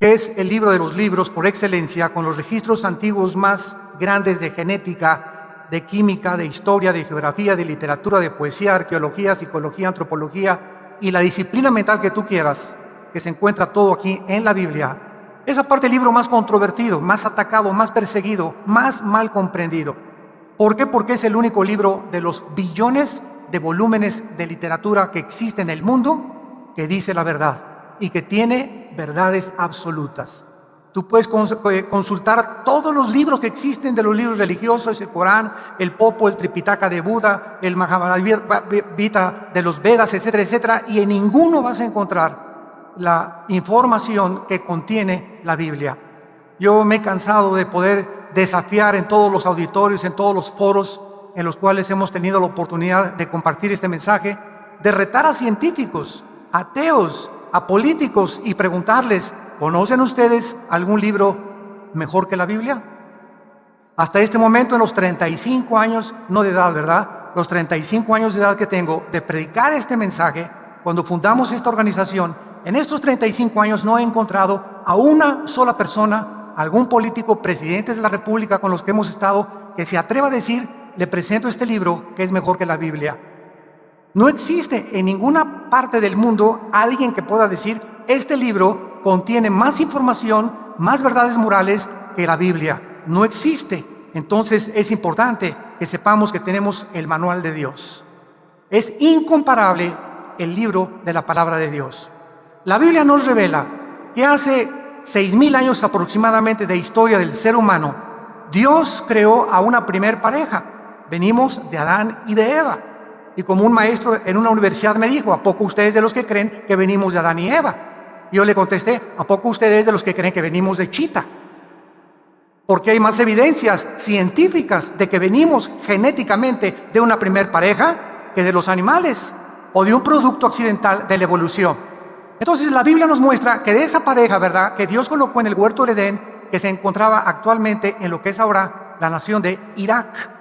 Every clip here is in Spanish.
que es el libro de los libros por excelencia, con los registros antiguos más grandes de genética, de química, de historia, de geografía, de literatura, de poesía, arqueología, psicología, antropología y la disciplina mental que tú quieras, que se encuentra todo aquí en la Biblia. Es aparte el libro más controvertido, más atacado, más perseguido, más mal comprendido. ¿Por qué? Porque es el único libro de los billones de volúmenes de literatura que existe en el mundo que dice la verdad y que tiene verdades absolutas. Tú puedes consultar todos los libros que existen de los libros religiosos, el Corán, el Popo, el Tripitaka de Buda, el Mahabharata de los Vedas, etcétera, etcétera, y en ninguno vas a encontrar la información que contiene la Biblia. Yo me he cansado de poder desafiar en todos los auditorios, en todos los foros en los cuales hemos tenido la oportunidad de compartir este mensaje, de retar a científicos, a ateos, a políticos y preguntarles: ¿conocen ustedes algún libro mejor que la Biblia? Hasta este momento, en los 35 años, no de edad, ¿verdad? Los 35 años de edad que tengo de predicar este mensaje, cuando fundamos esta organización, en estos 35 años no he encontrado a una sola persona, algún político, presidentes de la República con los que hemos estado, que se atreva a decir: le presento este libro que es mejor que la Biblia. No existe en ninguna parte del mundo alguien que pueda decir: este libro contiene más información, más verdades morales que la Biblia. No existe. Entonces es importante que sepamos que tenemos el manual de Dios. Es incomparable el libro de la palabra de Dios. La Biblia nos revela que hace 6,000 años aproximadamente de historia del ser humano, Dios creó a una primer pareja. Venimos de Adán y de Eva. Y como un maestro en una universidad me dijo: ¿a poco ustedes de los que creen que venimos de Adán y Eva? Y yo le contesté: ¿a poco ustedes de los que creen que venimos de Chita? Porque hay más evidencias científicas de que venimos genéticamente de una primer pareja que de los animales o de un producto accidental de la evolución. Entonces la Biblia nos muestra que de esa pareja, ¿verdad?, que Dios colocó en el huerto del Edén, que se encontraba actualmente en lo que es ahora la nación de Irak.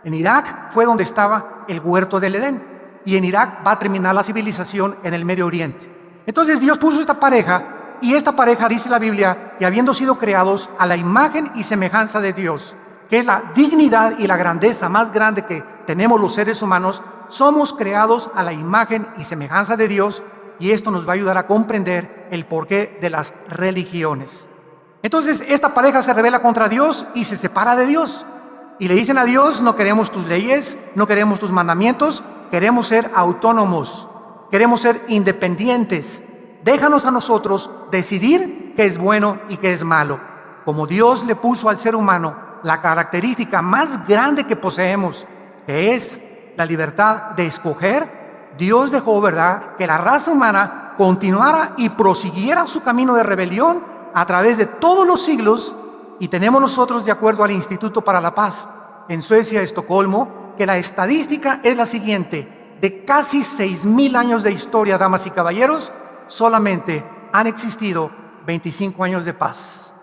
En Irak fue donde estaba el huerto del Edén, y en Irak va a terminar la civilización en el Medio Oriente. Entonces Dios puso esta pareja, y esta pareja, dice la Biblia, que habiendo sido creados a la imagen y semejanza de Dios, que es la dignidad y la grandeza más grande que tenemos los seres humanos, somos creados a la imagen y semejanza de Dios. Y esto nos va a ayudar a comprender el porqué de las religiones. Entonces esta pareja se rebela contra Dios y se separa de Dios. Y le dicen a Dios: no queremos tus leyes, no queremos tus mandamientos, queremos ser autónomos, queremos ser independientes. Déjanos a nosotros decidir qué es bueno y qué es malo. Como Dios le puso al ser humano la característica más grande que poseemos, que es la libertad de escoger, Dios dejó, ¿verdad?, que la raza humana continuara y prosiguiera su camino de rebelión a través de todos los siglos. Y tenemos nosotros, de acuerdo al Instituto para la Paz en Suecia, Estocolmo, que la estadística es la siguiente: de casi 6,000 años de historia, damas y caballeros, solamente han existido 25 años de paz.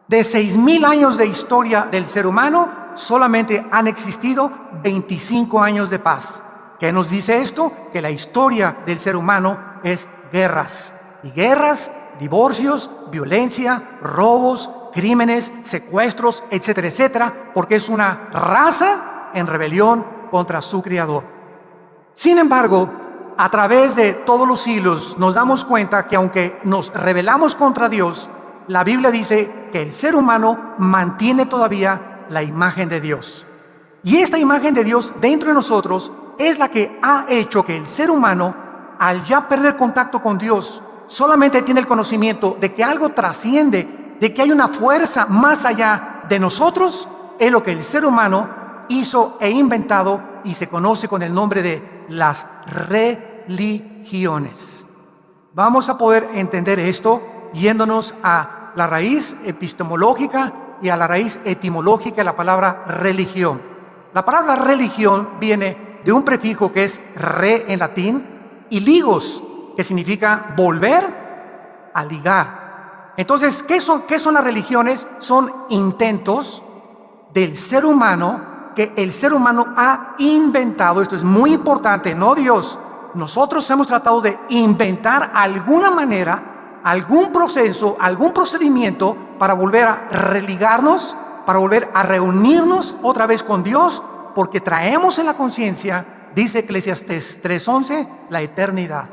De 6,000 años de historia del ser humano, solamente han existido 25 años de paz. ¿Qué nos dice esto? Que la historia del ser humano es guerras. Y guerras, divorcios, violencia, robos, crímenes, secuestros, etcétera, etcétera, porque es una raza en rebelión contra su Creador. Sin embargo, a través de todos los siglos nos damos cuenta que aunque nos rebelamos contra Dios, la Biblia dice que el ser humano mantiene todavía la imagen de Dios. Y esta imagen de Dios dentro de nosotros es la que ha hecho que el ser humano, al ya perder contacto con Dios, solamente tiene el conocimiento de que algo trasciende, de que hay una fuerza más allá de nosotros. Es lo que el ser humano hizo e inventado y se conoce con el nombre de las religiones. Vamos a poder entender esto yéndonos a la raíz epistemológica y a la raíz etimológica de la palabra religión. La palabra religión viene de un prefijo que es re en latín y ligos, que significa volver a ligar. Entonces, ¿qué son las religiones? Son intentos del ser humano que el ser humano ha inventado. Esto es muy importante, no Dios. Nosotros hemos tratado de inventar alguna manera algún proceso, algún procedimiento para volver a religarnos, para volver a reunirnos otra vez con Dios, porque traemos en la conciencia, dice Eclesiastés 3:11, la eternidad.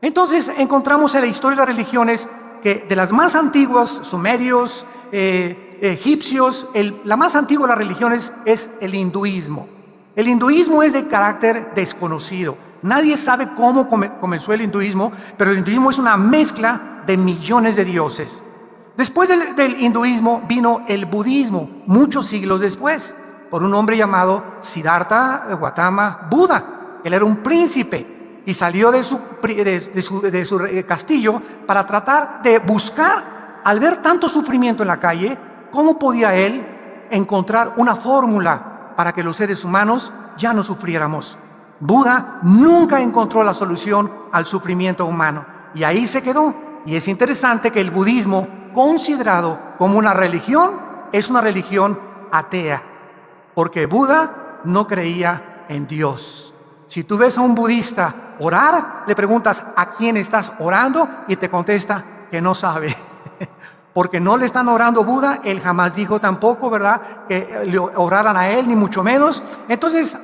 Entonces encontramos en la historia de las religiones que de las más antiguas, sumerios, egipcios, la más antigua de las religiones es el hinduismo. El hinduismo es de carácter desconocido. Nadie sabe cómo comenzó el hinduismo, pero el hinduismo es una mezcla de millones de dioses. Después del hinduismo vino el budismo, muchos siglos después, por un hombre llamado Siddhartha Gautama Buda. Él era un príncipe y salió de su castillo para tratar de buscar, al ver tanto sufrimiento en la calle, cómo podía él encontrar una fórmula para que los seres humanos ya no sufriéramos. Buda nunca encontró la solución al sufrimiento humano y ahí se quedó. Y es interesante que el budismo, considerado como una religión, es una religión atea, porque Buda no creía en Dios. Si tú ves a un budista orar, le preguntas a quién estás orando y te contesta que no sabe. Porque no le están orando a Buda, él jamás dijo tampoco, ¿verdad?, que le oraran a él, ni mucho menos. Entonces,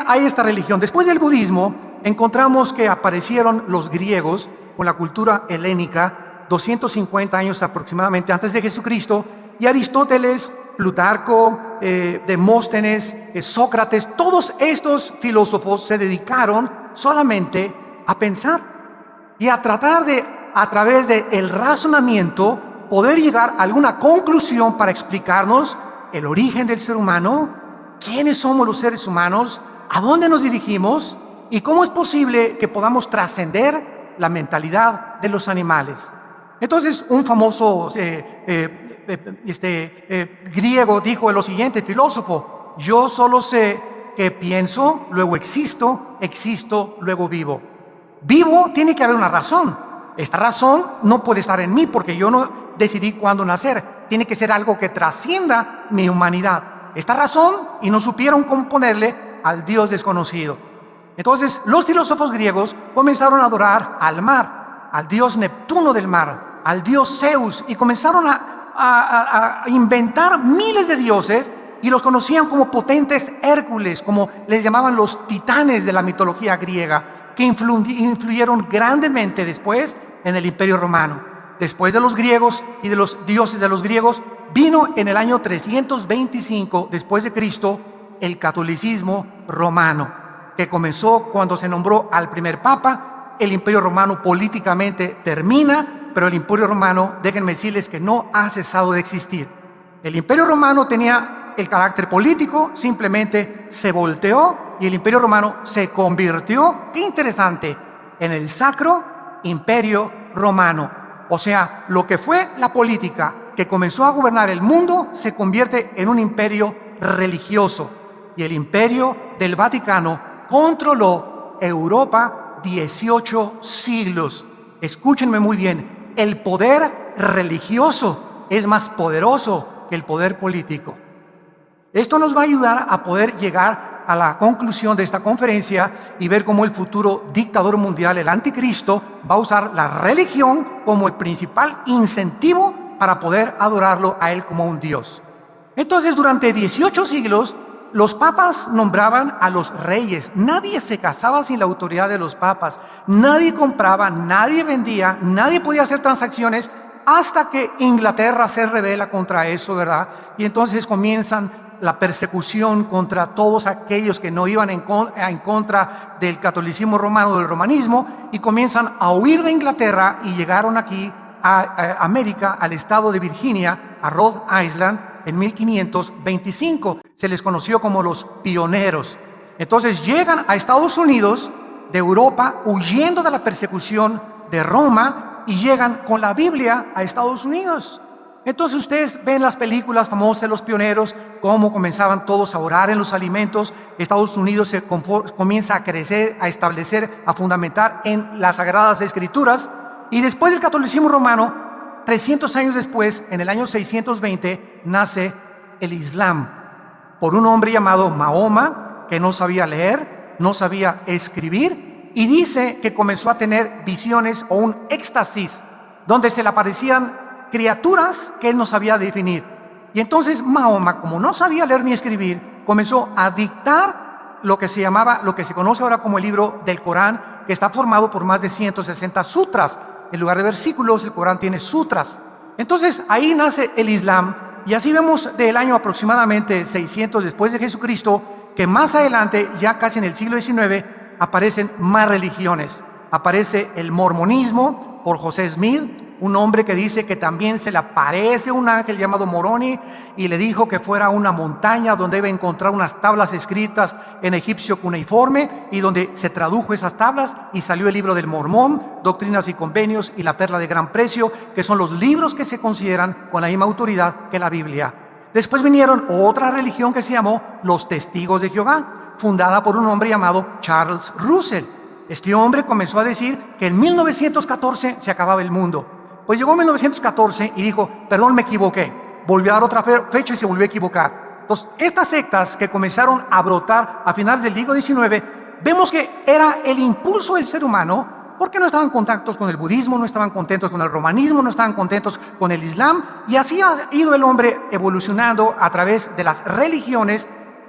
hay esta religión. Después del budismo, encontramos que aparecieron los griegos con la cultura helénica, 250 años aproximadamente antes de Jesucristo, y Aristóteles, Plutarco, Demóstenes, Sócrates, todos estos filósofos se dedicaron solamente a pensar y a tratar de, a través del razonamiento, poder llegar a alguna conclusión para explicarnos el origen del ser humano, quiénes somos los seres humanos, a dónde nos dirigimos y cómo es posible que podamos trascender la mentalidad de los animales. Entonces, un famoso griego dijo lo siguiente, filósofo: yo solo sé que pienso, luego existo, existo, luego vivo. Vivo, tiene que haber una razón. Esta razón no puede estar en mí porque yo no decidí cuándo nacer. Tiene que ser algo que trascienda mi humanidad. Esta razón, y no supieron cómo ponerle al Dios desconocido. Entonces, los filósofos griegos comenzaron a adorar al mar, al dios Neptuno del mar, al dios Zeus, y comenzaron a inventar miles de dioses y los conocían como potentes Hércules, como les llamaban los titanes de la mitología griega, que influyeron grandemente después en el Imperio Romano. Después de los griegos y de los dioses de los griegos, vino en el año 325 después de Cristo el catolicismo romano, que comenzó cuando se nombró al primer papa. El Imperio Romano políticamente termina, pero el Imperio Romano, déjenme decirles que no ha cesado de existir. El Imperio Romano tenía el carácter político, simplemente se volteó y el Imperio Romano se convirtió, qué interesante, en el Sacro Imperio Romano. O sea, lo que fue la política que comenzó a gobernar el mundo se convierte en un imperio religioso. Y el Imperio del Vaticano controló Europa 18 siglos. Escúchenme muy bien, el poder religioso es más poderoso que el poder político. Esto nos va a ayudar a poder llegar a la conclusión de esta conferencia y ver cómo el futuro dictador mundial, el anticristo, va a usar la religión como el principal incentivo para poder adorarlo a él como un Dios. Entonces, durante 18 siglos, los papas nombraban a los reyes. Nadie se casaba sin la autoridad de los papas. Nadie compraba, nadie vendía, nadie podía hacer transacciones hasta que Inglaterra se rebela contra eso, ¿verdad? Y entonces comienzan la persecución contra todos aquellos que no iban en contra del catolicismo romano, del romanismo, y comienzan a huir de Inglaterra y llegaron aquí a América, al estado de Virginia, a Rhode Island, en 1525. Se les conoció como los pioneros. Entonces llegan a Estados Unidos de Europa huyendo de la persecución de Roma y llegan con la Biblia a Estados Unidos. Entonces ustedes ven las películas famosas de los pioneros, cómo comenzaban todos a orar en los alimentos. Estados Unidos se comienza a crecer, a establecer, a fundamentar en las Sagradas Escrituras. Y después del catolicismo romano, 300 años después, en el año 620, nace el Islam, por un hombre llamado Mahoma, que no sabía leer, no sabía escribir, y dice que comenzó a tener visiones o un éxtasis donde se le aparecían criaturas que él no sabía definir. Y entonces Mahoma, como no sabía leer ni escribir, comenzó a dictar lo que se conoce ahora como el libro del Corán, que está formado por más de 160 sutras. En lugar de versículos, el Corán tiene sutras. Entonces ahí nace el Islam, y así vemos del año aproximadamente 600 después de Jesucristo, que más adelante, ya casi en el siglo XIX, aparecen más religiones. Aparece el mormonismo por José Smith, un hombre que dice que también se le aparece un ángel llamado Moroni y le dijo que fuera a una montaña donde debe encontrar unas tablas escritas en egipcio cuneiforme, y donde se tradujo esas tablas y salió el libro del Mormón, Doctrinas y Convenios y La Perla de Gran Precio, que son los libros que se consideran con la misma autoridad que la Biblia. Después vinieron otra religión que se llamó los Testigos de Jehová, fundada por un hombre llamado Charles Russell. Este hombre comenzó a decir que en 1914 se acababa el mundo. Pues llegó 1914 y dijo, perdón, me equivoqué. Volvió a dar otra fecha y se volvió a equivocar. Entonces, estas sectas que comenzaron a brotar a finales del siglo XIX, vemos que era el impulso del ser humano, porque no estaban contentos con el budismo, no estaban contentos con el romanismo, no estaban contentos con el islam, y así ha ido el hombre evolucionando a través de las religiones,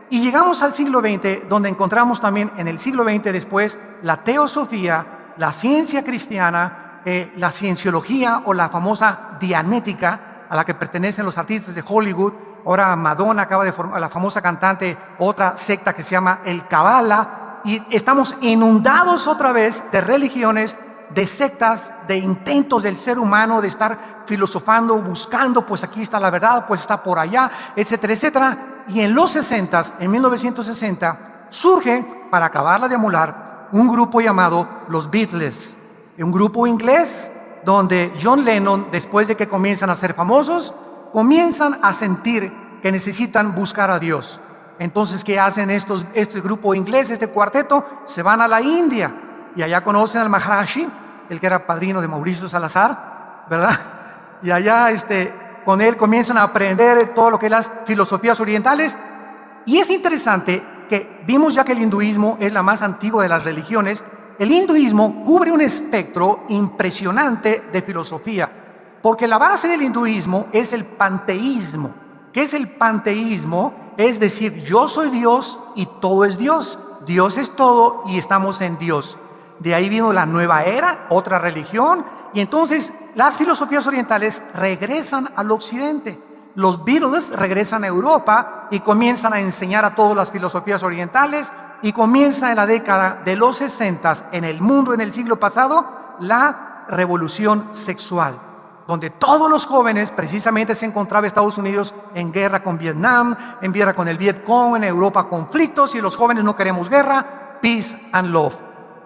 y llegamos al siglo XX, donde encontramos también en el siglo XX después la teosofía, la ciencia cristiana, la cienciología o la famosa dianética, a la que pertenecen los artistas de Hollywood. Ahora Madonna acaba de formar, la famosa cantante, otra secta que se llama el Kabbalah, y estamos inundados otra vez de religiones, de sectas, de intentos del ser humano de estar filosofando, buscando, pues aquí está la verdad, pues está por allá, etcétera, etcétera. Y en los 60, en 1960, surge, para acabarla de amolar, un grupo llamado los Beatles, un grupo inglés donde John Lennon, después de que comienzan a ser famosos, comienzan a sentir que necesitan buscar a Dios. Entonces, ¿qué hacen este grupo inglés, este cuarteto? Se van a la India, y allá conocen al Maharishi, el que era padrino de Mauricio Salazar, ¿verdad? Y allá con él comienzan a aprender todo lo que es las filosofías orientales. Y es interesante que vimos ya que el hinduismo es la más antigua de las religiones. El hinduismo cubre un espectro impresionante de filosofía, porque la base del hinduismo es el panteísmo. ¿Qué es el panteísmo? Es decir, yo soy Dios y todo es Dios. Dios es todo y estamos en Dios. De ahí vino la nueva era, otra religión, y entonces las filosofías orientales regresan al occidente. Los Beatles regresan a Europa y comienzan a enseñar a todas las filosofías orientales, y comienza en la década de los 60 en el mundo, en el siglo pasado, la revolución sexual, donde todos los jóvenes, precisamente se encontraba Estados Unidos en guerra con Vietnam, en guerra con el Vietcong, en Europa conflictos, y los jóvenes no queremos guerra, peace and love.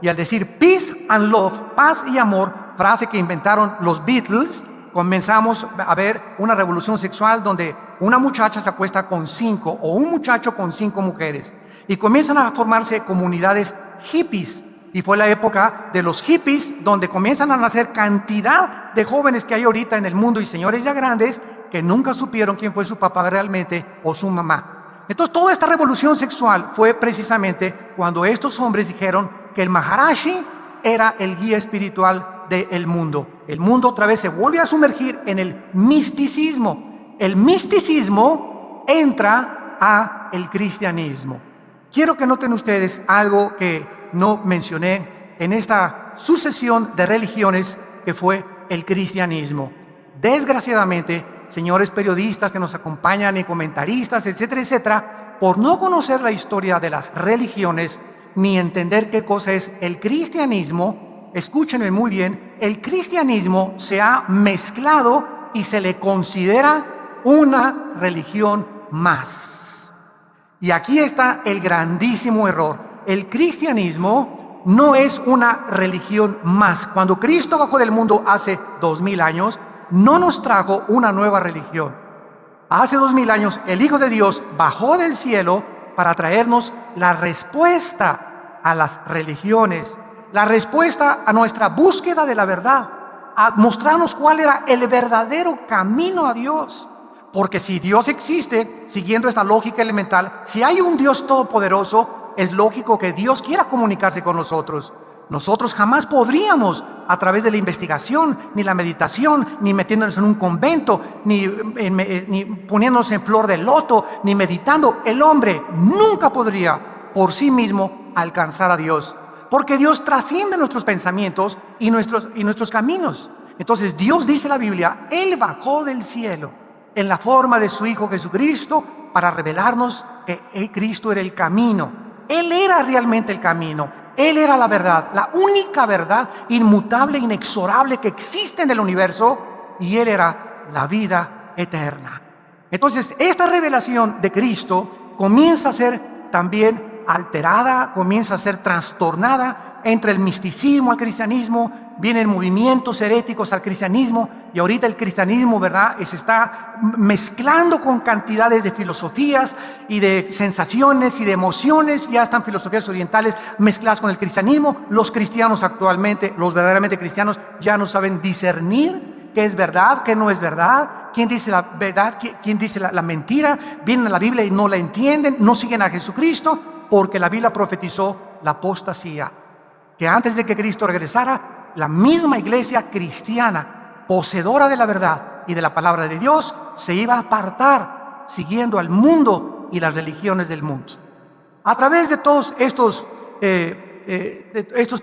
Y al decir peace and love, paz y amor, frase que inventaron los Beatles, comenzamos a ver una revolución sexual donde una muchacha se acuesta con 5 o un muchacho con 5 mujeres, y comienzan a formarse comunidades hippies. Y fue la época de los hippies, donde comienzan a nacer cantidad de jóvenes que hay ahorita en el mundo, y señores ya grandes que nunca supieron quién fue su papá realmente o su mamá. Entonces, toda esta revolución sexual fue precisamente cuando estos hombres dijeron que el Maharishi era el guía espiritual del mundo. El mundo otra vez se vuelve a sumergir en el misticismo. El misticismo entra a el cristianismo. Quiero que noten ustedes algo que no mencioné en esta sucesión de religiones que fue el cristianismo. Desgraciadamente, señores periodistas que nos acompañan y comentaristas, etcétera, etcétera, por no conocer la historia de las religiones ni entender qué cosa es el cristianismo, escúchenme muy bien, el cristianismo se ha mezclado y se le considera una religión más. Y aquí está el grandísimo error. El cristianismo no es una religión más. Cuando Cristo bajó del mundo hace 2000 años, no nos trajo una nueva religión. Hace 2000 años el Hijo de Dios bajó del cielo para traernos la respuesta a las religiones, la respuesta a nuestra búsqueda de la verdad, a mostrarnos cuál era el verdadero camino a Dios. Porque si Dios existe, siguiendo esta lógica elemental, si hay un Dios todopoderoso, es lógico que Dios quiera comunicarse con nosotros. Nosotros jamás podríamos a través de la investigación, ni la meditación, ni metiéndonos en un convento, ni poniéndonos en flor de loto, ni meditando. El hombre nunca podría por sí mismo alcanzar a Dios, porque Dios trasciende nuestros pensamientos y nuestros caminos. Entonces Dios, dice la Biblia, Él bajó del cielo en la forma de su Hijo Jesucristo para revelarnos que Cristo era el camino. Él era realmente el camino. Él era la verdad, la única verdad inmutable, inexorable que existe en el universo, y Él era la vida eterna. Entonces, esta revelación de Cristo comienza a ser también alterada, comienza a ser trastornada entre el misticismo al cristianismo. Vienen movimientos heréticos al cristianismo, y ahorita el cristianismo, ¿verdad?, se está mezclando con cantidades de filosofías y de sensaciones y de emociones. Ya están filosofías orientales mezcladas con el cristianismo. Los cristianos actualmente, los verdaderamente cristianos, ya no saben discernir qué es verdad, qué no es verdad, quién dice la verdad, quién dice la mentira. Vienen a la Biblia y no la entienden, no siguen a Jesucristo, porque la Biblia profetizó la apostasía, que antes de que Cristo regresara, la misma iglesia cristiana, poseedora de la verdad y de la palabra de Dios, se iba a apartar siguiendo al mundo y las religiones del mundo. A través de todos estos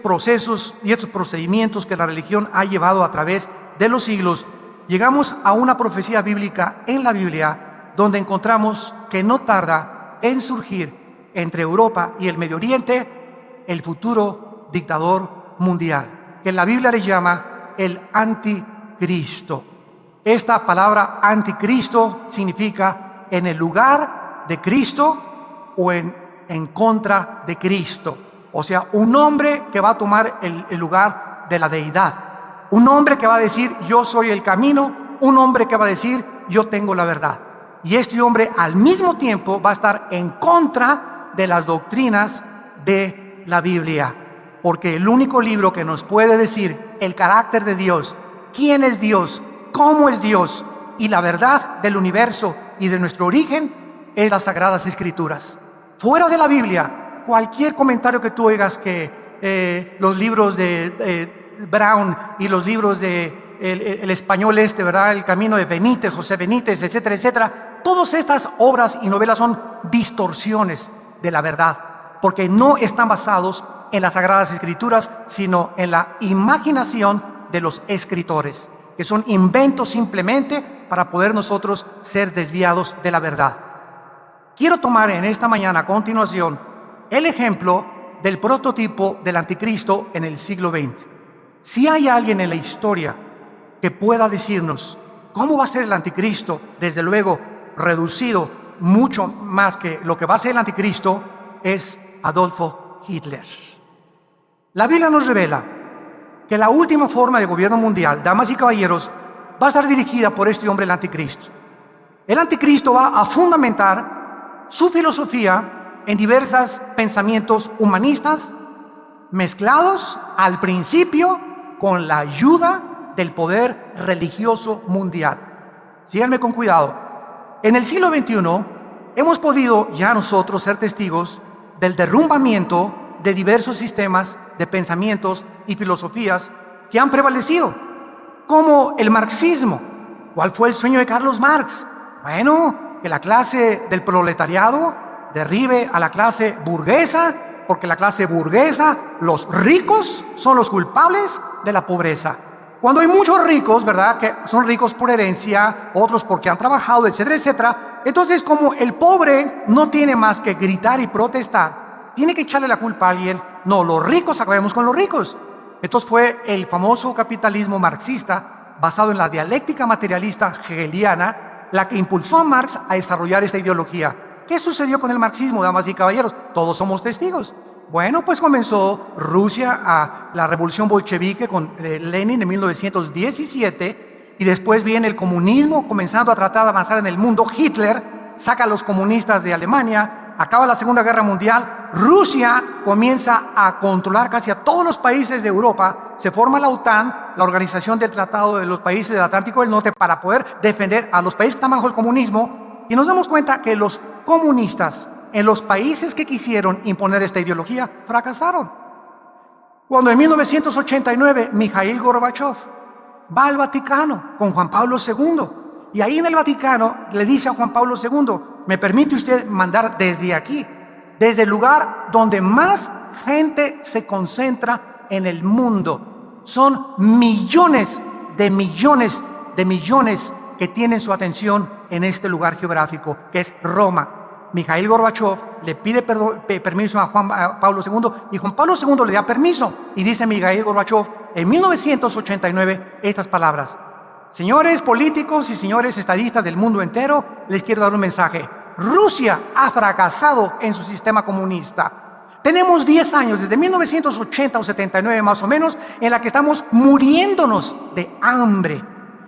procesos y estos procedimientos que la religión ha llevado a través de los siglos, llegamos a una profecía bíblica en la Biblia, donde encontramos que no tarda en surgir entre Europa y el Medio Oriente el futuro dictador mundial, que la Biblia le llama el anticristo. Esta palabra anticristo significa en el lugar de Cristo o en contra de Cristo. O sea, un hombre que va a tomar el lugar de la deidad. Un hombre que va a decir, yo soy el camino. Un hombre que va a decir, yo tengo la verdad. Y este hombre al mismo tiempo va a estar en contra de las doctrinas de la Biblia. Porque el único libro que nos puede decir el carácter de Dios, quién es Dios, cómo es Dios y la verdad del universo y de nuestro origen, es las Sagradas Escrituras. Fuera de la Biblia, cualquier comentario que tú oigas, que los libros de Brown y los libros de el español ¿verdad?, El Camino de Benítez, José Benítez, etcétera, etcétera, todas estas obras y novelas son distorsiones de la verdad, porque no están basados en las Sagradas Escrituras, sino en la imaginación de los escritores, que son inventos simplemente para poder nosotros ser desviados de la verdad. Quiero tomar en esta mañana a continuación el ejemplo del prototipo del anticristo en el siglo XX. Si hay alguien en la historia que pueda decirnos cómo va a ser el anticristo, desde luego reducido mucho más que lo que va a ser el anticristo, es Adolfo Hitler. La Biblia nos revela que la última forma de gobierno mundial, damas y caballeros, va a estar dirigida por este hombre, el anticristo. El anticristo va a fundamentar su filosofía en diversos pensamientos humanistas mezclados al principio con la ayuda del poder religioso mundial. Síganme con cuidado. En el siglo XXI hemos podido ya nosotros ser testigos del derrumbamiento de diversos sistemas de pensamientos y filosofías que han prevalecido, como el marxismo. ¿Cuál fue el sueño de Carlos Marx? Bueno, que la clase del proletariado derribe a la clase burguesa, porque la clase burguesa, los ricos, son los culpables de la pobreza. Cuando hay muchos ricos, ¿verdad?, que son ricos por herencia, otros porque han trabajado, etcétera, etcétera. Entonces, como el pobre no tiene más que gritar y protestar, tiene que echarle la culpa a alguien. No, los ricos, acabemos con los ricos. Entonces fue el famoso capitalismo marxista, basado en la dialéctica materialista hegeliana, la que impulsó a Marx a desarrollar esta ideología. ¿Qué sucedió con el marxismo, damas y caballeros? Todos somos testigos. Bueno, pues comenzó Rusia a la revolución bolchevique con Lenin en 1917, y después viene el comunismo comenzando a tratar de avanzar en el mundo. Hitler saca a los comunistas de Alemania, acaba la Segunda Guerra Mundial, Rusia comienza a controlar casi a todos los países de Europa, se forma la OTAN, la Organización del Tratado de los Países del Atlántico del Norte, para poder defender a los países que están bajo el comunismo, y nos damos cuenta que los comunistas en los países que quisieron imponer esta ideología fracasaron. Cuando en 1989 Mikhail Gorbachev va al Vaticano con Juan Pablo II, y ahí en el Vaticano le dice a Juan Pablo II: ¿me permite usted mandar desde aquí, desde el lugar donde más gente se concentra en el mundo? Son millones de millones de millones que tienen su atención en este lugar geográfico, que es Roma. Mikhail Gorbachev le pide permiso a Juan Pablo II, y Juan Pablo II le da permiso, y dice Mikhail Gorbachev en 1989 estas palabras: señores políticos y señores estadistas del mundo entero, les quiero dar un mensaje. Rusia ha fracasado en su sistema comunista. Tenemos 10 años, desde 1980 o 79 más o menos, en la que estamos muriéndonos de hambre.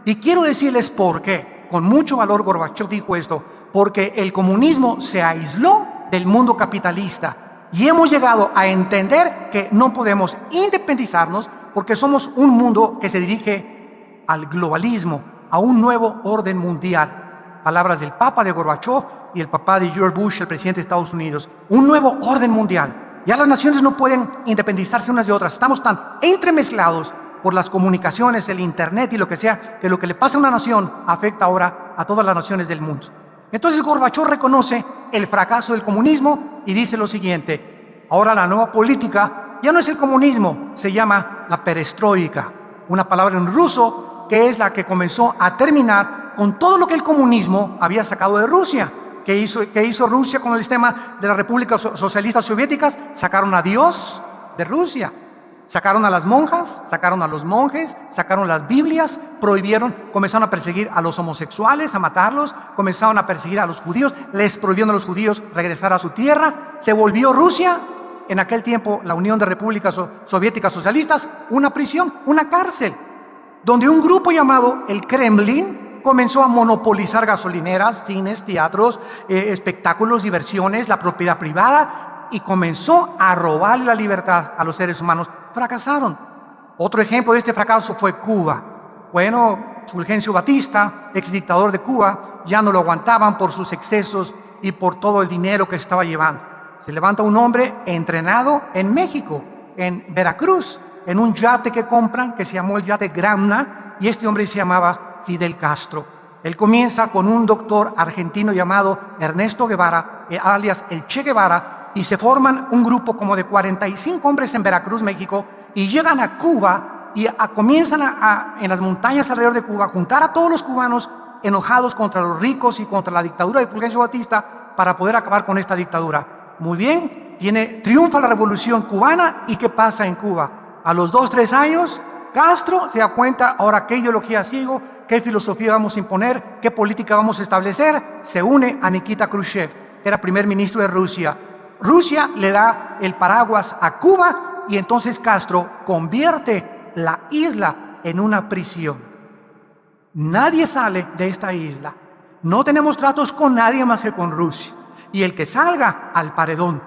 Y quiero decirles por qué. Con mucho valor Gorbachev dijo esto: porque el comunismo se aisló del mundo capitalista, y hemos llegado a entender que no podemos independizarnos porque somos un mundo que se dirige al globalismo, a un nuevo orden mundial. Palabras del Papa, de Gorbachev, y el papá de George Bush, el presidente de Estados Unidos. Un nuevo orden mundial. Ya las naciones no pueden independizarse unas de otras. Estamos tan entremezclados por las comunicaciones, el internet y lo que sea, que lo que le pasa a una nación afecta ahora a todas las naciones del mundo. Entonces Gorbachev reconoce el fracaso del comunismo y dice lo siguiente: ahora la nueva política ya no es el comunismo, se llama la perestroika, una palabra en ruso que es la que comenzó a terminar con todo lo que el comunismo había sacado de Rusia. ¿Qué hizo Rusia con el sistema de las repúblicas socialistas soviéticas? Sacaron a Dios de Rusia. Sacaron a las monjas, sacaron a los monjes, sacaron las Biblias, prohibieron, comenzaron a perseguir a los homosexuales, a matarlos, comenzaron a perseguir a los judíos, les prohibieron a los judíos regresar a su tierra. Se volvió Rusia, en aquel tiempo la Unión de Repúblicas Soviéticas Socialistas, una prisión, una cárcel, donde un grupo llamado el Kremlin comenzó a monopolizar gasolineras, cines, teatros, espectáculos, diversiones, la propiedad privada, y comenzó a robarle la libertad a los seres humanos. Fracasaron. Otro ejemplo de este fracaso fue Cuba. Bueno, Fulgencio Batista, exdictador de Cuba, ya no lo aguantaban por sus excesos y por todo el dinero que estaba llevando. Se levanta un hombre entrenado en México, en Veracruz, en un yate que compran, que se llamó el yate Gramna, y este hombre se llamaba Fidel Castro. Él comienza con un doctor argentino llamado Ernesto Guevara, alias el Che Guevara, y se forman un grupo como de 45 hombres en Veracruz, México, y llegan a Cuba y comienzan en las montañas alrededor de Cuba, juntar a todos los cubanos enojados contra los ricos y contra la dictadura de Fulgencio Batista para poder acabar con esta dictadura. Muy bien, triunfa la revolución cubana, ¿y qué pasa en Cuba? A los 2-3 años, Castro se da cuenta: ahora qué ideología sigo, qué filosofía vamos a imponer, qué política vamos a establecer. Se une a Nikita Khrushchev, que era primer ministro de Rusia. Rusia le da el paraguas a Cuba, y entonces Castro convierte la isla en una prisión. Nadie sale de esta isla. No tenemos tratos con nadie más que con Rusia. Y el que salga, al paredón.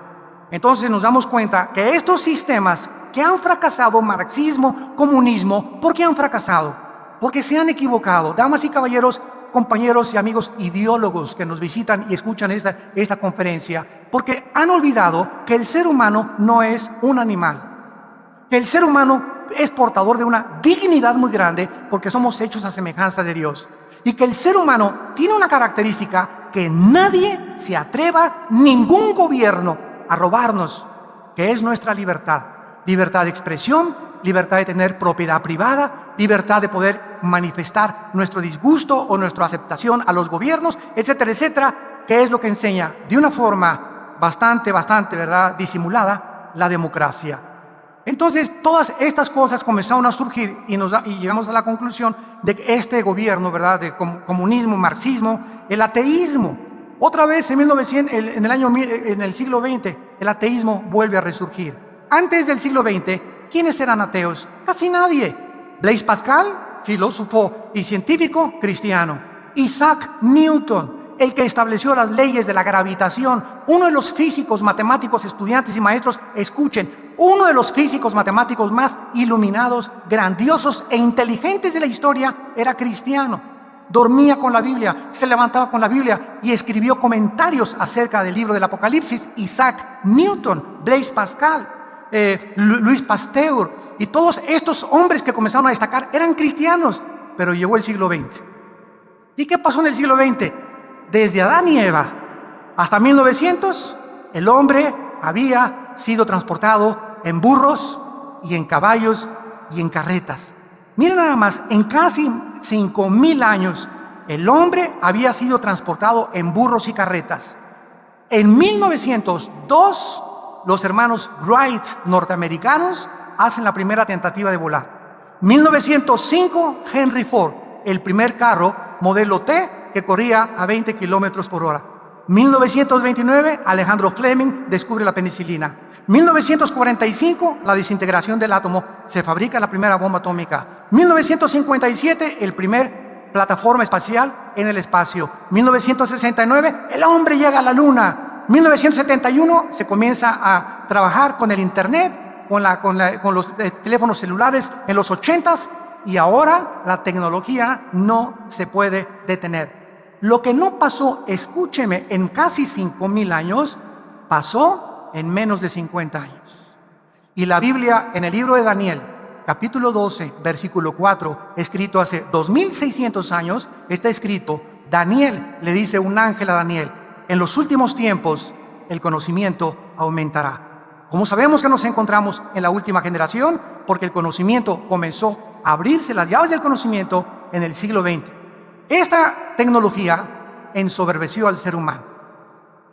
Entonces nos damos cuenta que estos sistemas que han fracasado, marxismo, comunismo, ¿por qué han fracasado? Porque se han equivocado. Damas y caballeros, compañeros y amigos ideólogos que nos visitan y escuchan esta conferencia, porque han olvidado que el ser humano no es un animal, que el ser humano es portador de una dignidad muy grande porque somos hechos a semejanza de Dios, y que el ser humano tiene una característica que nadie se atreva, ningún gobierno, a robarnos, que es nuestra libertad. Libertad de expresión, libertad de tener propiedad privada, libertad de poder manifestar nuestro disgusto o nuestra aceptación a los gobiernos, etcétera, etcétera, que es lo que enseña de una forma bastante, ¿verdad?, disimulada, la democracia. Entonces, todas estas cosas comenzaron a surgir y llegamos a la conclusión de que este gobierno, ¿verdad?, de comunismo, marxismo, el ateísmo, otra vez en el siglo XX, el ateísmo vuelve a resurgir. Antes del siglo XX, ¿quiénes eran ateos? Casi nadie. Blaise Pascal, filósofo y científico cristiano. Isaac Newton, el que estableció las leyes de la gravitación. Uno de los físicos, matemáticos, estudiantes y maestros, escuchen, uno de los físicos matemáticos más iluminados, grandiosos e inteligentes de la historia era cristiano. Dormía con la Biblia, se levantaba con la Biblia y escribió comentarios acerca del libro del Apocalipsis. Isaac Newton, Blaise Pascal. Luis Pasteur, y todos estos hombres que comenzaron a destacar eran cristianos, pero llegó el siglo XX. ¿Y qué pasó en el siglo XX? Desde Adán y Eva hasta 1900, el hombre había sido transportado en burros y en caballos y en carretas. Miren nada más, en casi 5000 años, el hombre había sido transportado en burros y carretas. En 1902, los hermanos Wright norteamericanos hacen la primera tentativa de volar. 1905, Henry Ford, el primer carro modelo T que corría a 20 kilómetros por hora. 1929, Alejandro Fleming descubre la penicilina. 1945, la desintegración del átomo, se fabrica la primera bomba atómica. 1957, el primer plataforma espacial en el espacio. 1969, el hombre llega a la luna. 1971, se comienza a trabajar con el internet, con los teléfonos celulares en los 80s, y ahora la tecnología no se puede detener. Lo que no pasó, escúcheme, en casi 5000 años, pasó en menos de 50 años. Y la Biblia, en el libro de Daniel, capítulo 12, versículo 4, escrito hace 2600 años, está escrito: Daniel, le dice un ángel a Daniel, en los últimos tiempos el conocimiento aumentará. ¿Cómo sabemos que nos encontramos en la última generación? Porque el conocimiento comenzó a abrirse, las llaves del conocimiento, en el siglo XX. Esta tecnología ensoberbeció al ser humano.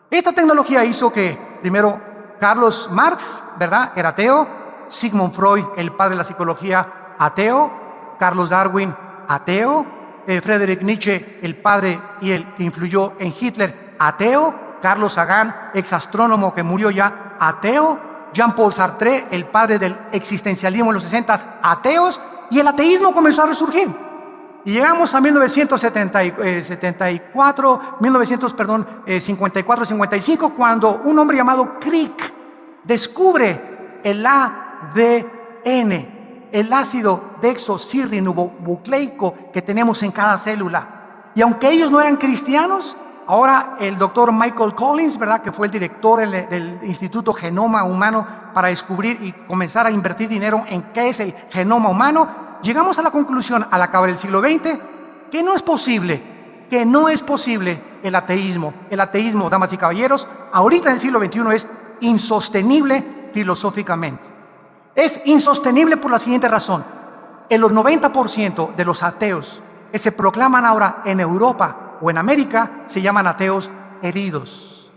Esta tecnología hizo que, primero, Carlos Marx, ¿verdad?, era ateo. Sigmund Freud, el padre de la psicología, ateo. Carlos Darwin, ateo. Friedrich Nietzsche, el padre y el que influyó en Hitler, ateo. Carlos Sagan, exastrónomo que murió ya, ateo. Jean-Paul Sartre, el padre del existencialismo en los 60s, ateos. Y el ateísmo comenzó a resurgir. Y llegamos a 1954-55, cuando un hombre llamado Crick descubre el ADN, el ácido desoxirribonucleico que tenemos en cada célula. Y aunque ellos no eran cristianos, ahora el doctor Michael Collins, ¿verdad?, que fue el director del Instituto Genoma Humano para descubrir y comenzar a invertir dinero en qué es el genoma humano, llegamos a la conclusión, al acabar el siglo XX, que no es posible el ateísmo. El ateísmo, damas y caballeros, ahorita en el siglo XXI es insostenible filosóficamente. Es insostenible por la siguiente razón: el 90% de los ateos que se proclaman ahora en Europa o en América se llaman ateos heridos.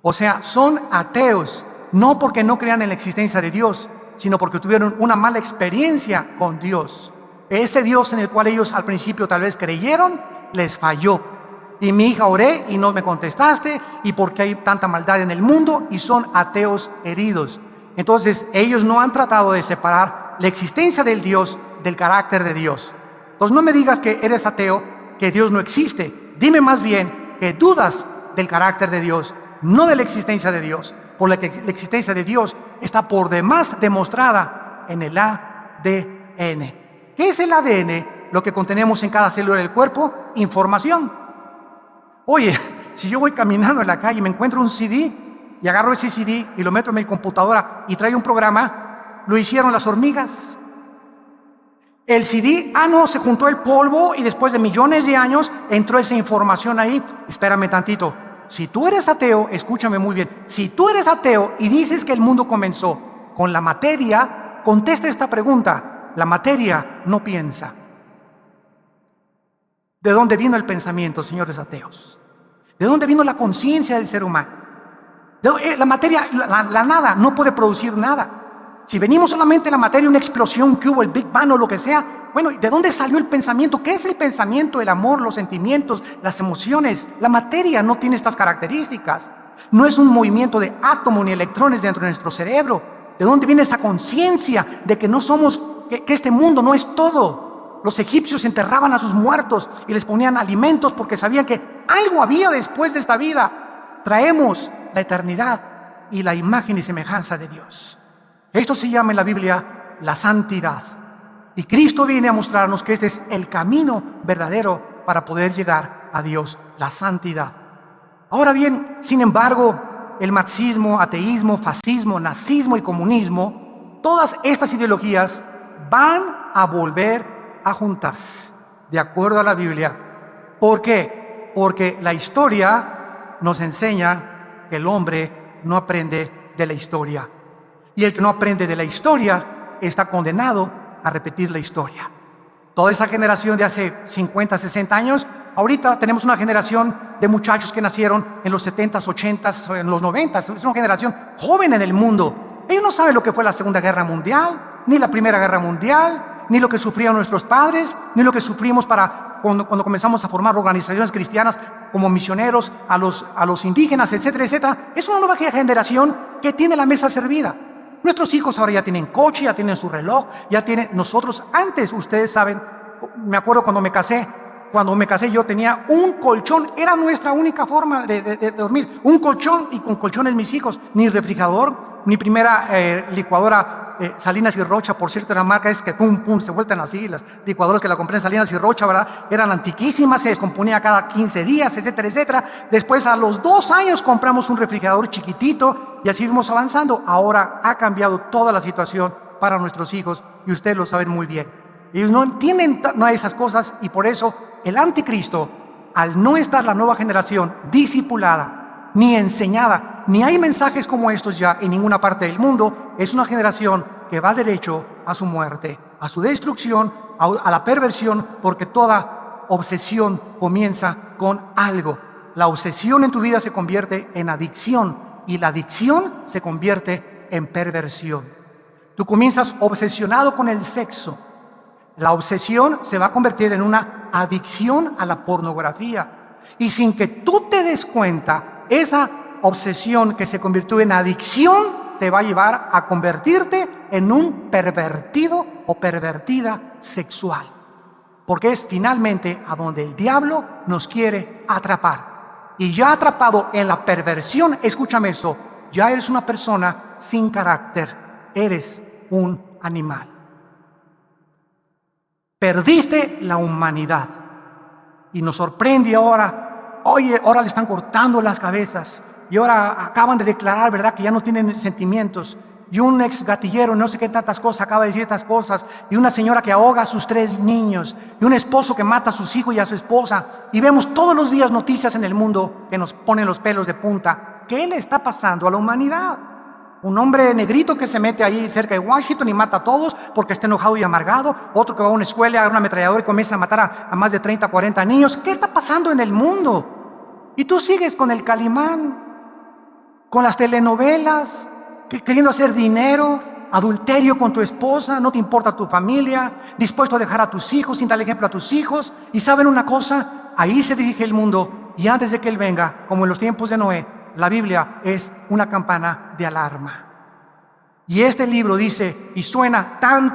O sea, son ateos no porque no crean en la existencia de Dios, sino porque tuvieron una mala experiencia con Dios. Ese Dios en el cual ellos al principio tal vez creyeron, les falló. Y mi hija, oré y no me contestaste, y porque hay tanta maldad en el mundo, y son ateos heridos. Entonces ellos no han tratado de separar la existencia del Dios del carácter de Dios. Entonces no me digas que eres ateo, que Dios no existe. Dime más bien que dudas del carácter de Dios, no de la existencia de Dios, por la que la existencia de Dios está por demás demostrada en el ADN. ¿Qué es el ADN? Lo que contenemos en cada célula del cuerpo: información. Oye, si yo voy caminando en la calle y me encuentro un CD y agarro ese CD y lo meto en mi computadora y trae un programa, lo hicieron las hormigas. El CD, no, se juntó el polvo y después de millones de años entró esa información ahí. Espérame tantito. Si tú eres ateo, escúchame muy bien, si tú eres ateo y dices que el mundo comenzó con la materia, contesta esta pregunta: la materia no piensa. ¿De dónde vino el pensamiento, señores ateos? ¿De dónde vino la conciencia del ser humano? La materia, la nada, no puede producir nada. Si venimos solamente de la materia, una explosión que hubo, el Big Bang o lo que sea, bueno, ¿de dónde salió el pensamiento? ¿Qué es el pensamiento? El amor, los sentimientos, las emociones. La materia no tiene estas características. No es un movimiento de átomos ni electrones dentro de nuestro cerebro. ¿De dónde viene esa conciencia de que no somos, que este mundo no es todo? Los egipcios enterraban a sus muertos y les ponían alimentos porque sabían que algo había después de esta vida. Traemos la eternidad y la imagen y semejanza de Dios. Esto se llama en la Biblia la santidad. Y Cristo viene a mostrarnos que este es el camino verdadero para poder llegar a Dios, la santidad. Ahora bien, sin embargo, el marxismo, ateísmo, fascismo, nazismo y comunismo, todas estas ideologías van a volver a juntarse, de acuerdo a la Biblia. ¿Por qué? Porque la historia nos enseña que el hombre no aprende de la historia. Y el que no aprende de la historia está condenado a repetir la historia. Toda esa generación de hace 50, 60 años, ahorita tenemos una generación de muchachos que nacieron en los 70s, 80s, en los 90s. Es una generación joven en el mundo. Ellos no saben lo que fue la Segunda Guerra Mundial, ni la Primera Guerra Mundial, ni lo que sufrieron nuestros padres, ni lo que sufrimos cuando comenzamos a formar organizaciones cristianas como misioneros a los indígenas, etcétera, etcétera. Es una nueva generación que tiene la mesa servida. Nuestros hijos ahora ya tienen coche, ya tienen su reloj, ya tienen. Nosotros antes, ustedes saben, me acuerdo cuando me casé yo tenía un colchón, era nuestra única forma de dormir, un colchón, y con colchones mis hijos, ni refrigerador, ni primera licuadora Salinas y Rocha, por cierto, la marca es que pum, pum, se vueltan así, las licuadoras que la compré en Salinas y Rocha, ¿verdad? Eran antiquísimas, se descomponía cada 15 días, etcétera, etcétera. Después, a los 2 años, compramos un refrigerador chiquitito y así fuimos avanzando. Ahora ha cambiado toda la situación para nuestros hijos y ustedes lo saben muy bien. Ellos no entienden nada de esas cosas y por eso el anticristo, al no estar la nueva generación discipulada, ni enseñada, ni hay mensajes como estos ya en ninguna parte del mundo, es una generación que va derecho a su muerte, a su destrucción, a la perversión, porque toda obsesión comienza con algo. La obsesión en tu vida se convierte en adicción y la adicción se convierte en perversión. Tú comienzas obsesionado con el sexo. La obsesión se va a convertir en una adicción a la pornografía. Y sin que tú te des cuenta, esa obsesión que se convirtió en adicción te va a llevar a convertirte en un pervertido o pervertida sexual. Porque es finalmente a donde el diablo nos quiere atrapar. Y ya atrapado en la perversión, escúchame eso, ya eres una persona sin carácter, eres un animal. Perdiste la humanidad. Y nos sorprende ahora, oye, ahora le están cortando las cabezas. Y ahora acaban de declarar, ¿verdad?, que ya no tienen sentimientos. Y un ex gatillero, no sé qué tantas cosas, acaba de decir estas cosas. Y una señora que ahoga a sus 3 niños. Y un esposo que mata a sus hijos y a su esposa. Y vemos todos los días noticias en el mundo que nos ponen los pelos de punta. ¿Qué le está pasando a la humanidad? Un hombre negrito que se mete ahí cerca de Washington y mata a todos porque está enojado y amargado. Otro que va a una escuela, agarra una ametralladora y comienza a matar a más de 30, 40 niños. ¿Qué está pasando en el mundo? Y tú sigues con el Calimán, con las telenovelas, queriendo hacer dinero, adulterio con tu esposa, no te importa tu familia, dispuesto a dejar a tus hijos sin dar ejemplo a tus hijos. Y ¿saben una cosa? Ahí se dirige el mundo. Y antes de que Él venga, como en los tiempos de Noé, la Biblia es una campana de alarma. Y este libro dice, y suena tan,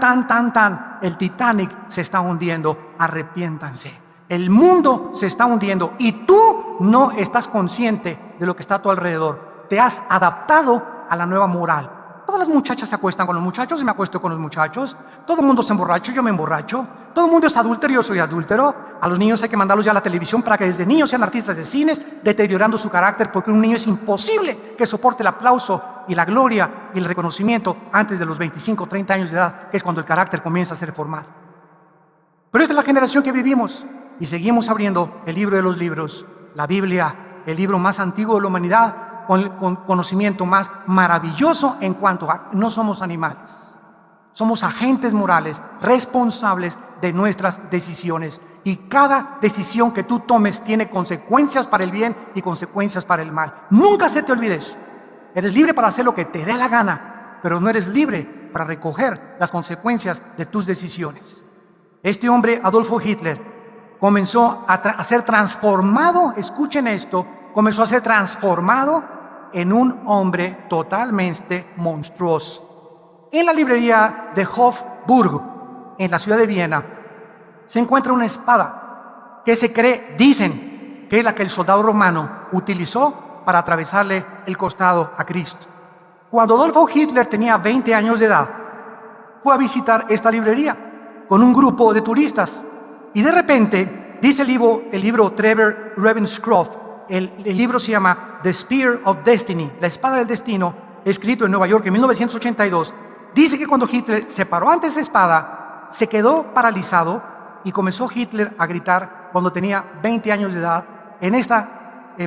el Titanic se está hundiendo, arrepiéntanse. El mundo se está hundiendo y tú no estás consciente de lo que está a tu alrededor. Te has adaptado a la nueva moral. Todas las muchachas se acuestan con los muchachos y me acuesto con los muchachos. Todo el mundo se emborracha, yo me emborracho. Todo el mundo es adúltero, yo soy adúltero. A los niños hay que mandarlos ya a la televisión para que desde niños sean artistas de cines, deteriorando su carácter, porque un niño es imposible que soporte el aplauso y la gloria y el reconocimiento antes de los 25, 30 años de edad, que es cuando el carácter comienza a ser formado. Pero esta es la generación que vivimos y seguimos abriendo el libro de los libros, la Biblia, el libro más antiguo de la humanidad, con el conocimiento más maravilloso en cuanto a no somos animales. Somos agentes morales, responsables de nuestras decisiones. Y cada decisión que tú tomes tiene consecuencias para el bien y consecuencias para el mal. Nunca se te olvide eso. Eres libre para hacer lo que te dé la gana, pero no eres libre para recoger las consecuencias de tus decisiones. Este hombre, Adolfo Hitler, comenzó a ser transformado, escuchen esto, comenzó a ser transformado en un hombre totalmente monstruoso. En la librería de Hofburg, en la ciudad de Viena, se encuentra una espada que se cree, dicen, que es la que el soldado romano utilizó para atravesarle el costado a Cristo. Cuando Adolfo Hitler tenía 20 años de edad, fue a visitar esta librería con un grupo de turistas y de repente, dice el libro Trevor Ravenscroft, el libro se llama The Spear of Destiny, la espada del destino, escrito en Nueva York en 1982, dice que cuando Hitler se paró ante esa espada, se quedó paralizado y comenzó Hitler a gritar cuando tenía 20 años de edad en este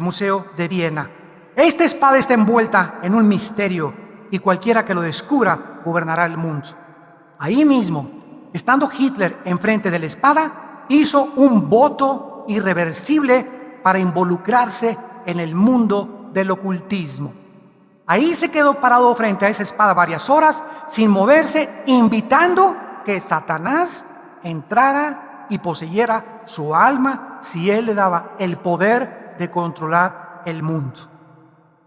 museo de Viena: esta espada está envuelta en un misterio y cualquiera que lo descubra gobernará el mundo. Ahí mismo, estando Hitler enfrente de la espada, hizo un voto irreversible para involucrarse en el mundo del ocultismo. Ahí se quedó parado frente a esa espada varias horas sin moverse, invitando que Satanás entrara y poseyera su alma si él le daba el poder de controlar el mundo.